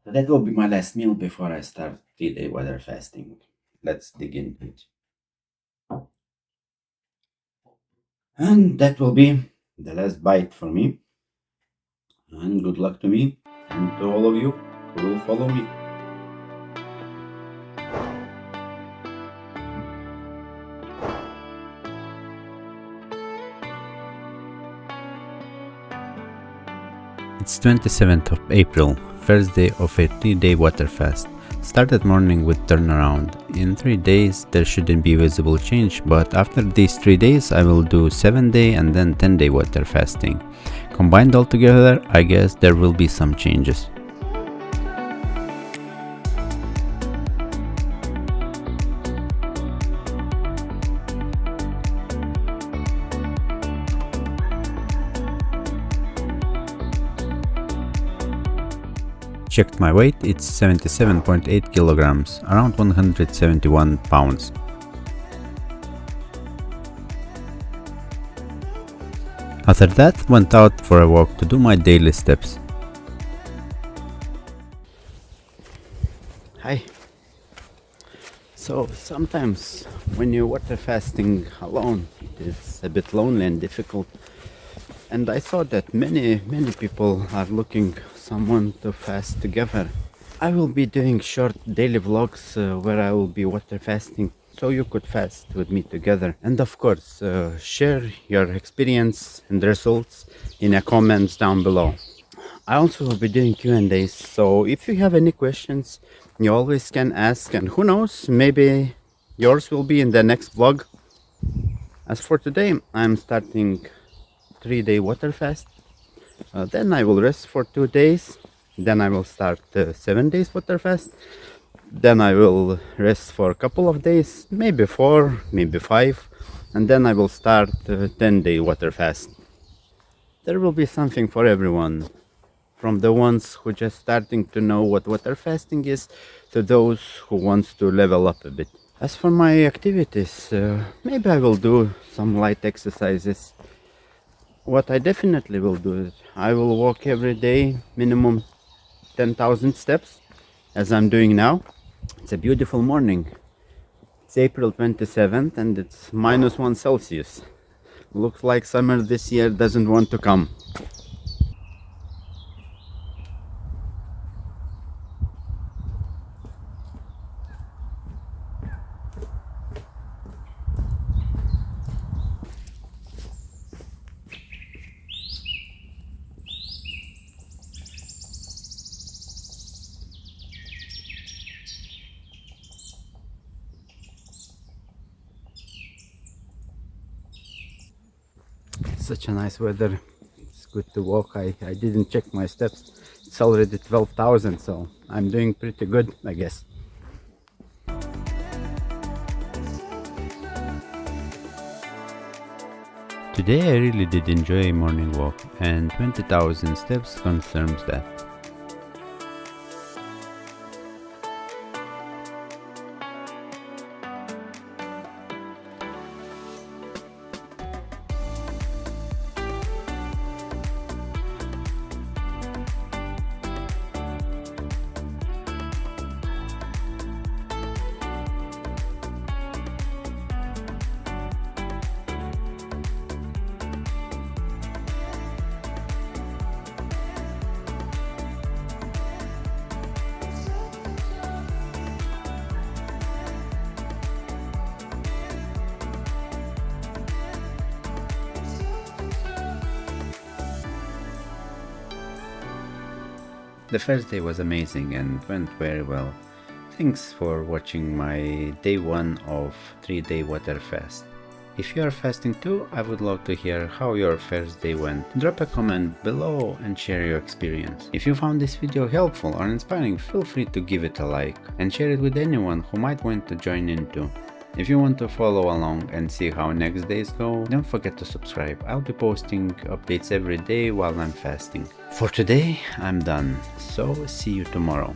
That will be my last meal before I start 3-day water fasting. Let's dig into it. And that will be the last bite for me. And good luck to me and to all of you who will follow me. It's 27th of April, first day of a 3-day water fast. Started morning with turnaround. In 3 days there shouldn't be visible change, but after these 3 days I will do 7-day and then 10-day water fasting. Combined all together, I guess there will be some changes. Checked my weight, it's 77.8 kilograms, around 171 pounds. After that, went out for a walk to do my daily steps. Hi. So sometimes when you're water fasting alone, it is a bit lonely and difficult. And I thought that many people are looking someone to fast together. I will be doing short daily vlogs where I will be water fasting, so you could fast with me together. And of course, share your experience and results in the comments down below. I also will be doing Q&As, so if you have any questions, you always can ask, and who knows, maybe yours will be in the next vlog. As for today, I'm starting 3-day water fast. Then I will rest for 2 days. Then I will start 7 days water fast. Then I will rest for a couple of days, maybe 4, maybe 5. And then I will start 10-day water fast. There will be something for everyone. From the ones who just starting to know what water fasting is, to those who wants to level up a bit. As for my activities, maybe I will do some light exercises. What I definitely will do is I will walk every day, minimum 10,000 steps, as I'm doing now. It's a beautiful morning. It's April 27th and it's -1 Celsius. Looks like summer this year doesn't want to come. Such a nice weather. It's good to walk. I didn't check my steps. It's already 12,000, so I'm doing pretty good, I guess. Today I really did enjoy a morning walk, and 20,000 steps confirms that. The first day was amazing and went very well. Thanks for watching my day 1 of 3-day water fast. If you are fasting too, I would love to hear how your first day went. Drop a comment below and share your experience. If you found this video helpful or inspiring, feel free to give it a like and share it with anyone who might want to join in too. If you want to follow along and see how next days go, don't forget to subscribe. I'll be posting updates every day while I'm fasting. For today, I'm done, so see you tomorrow.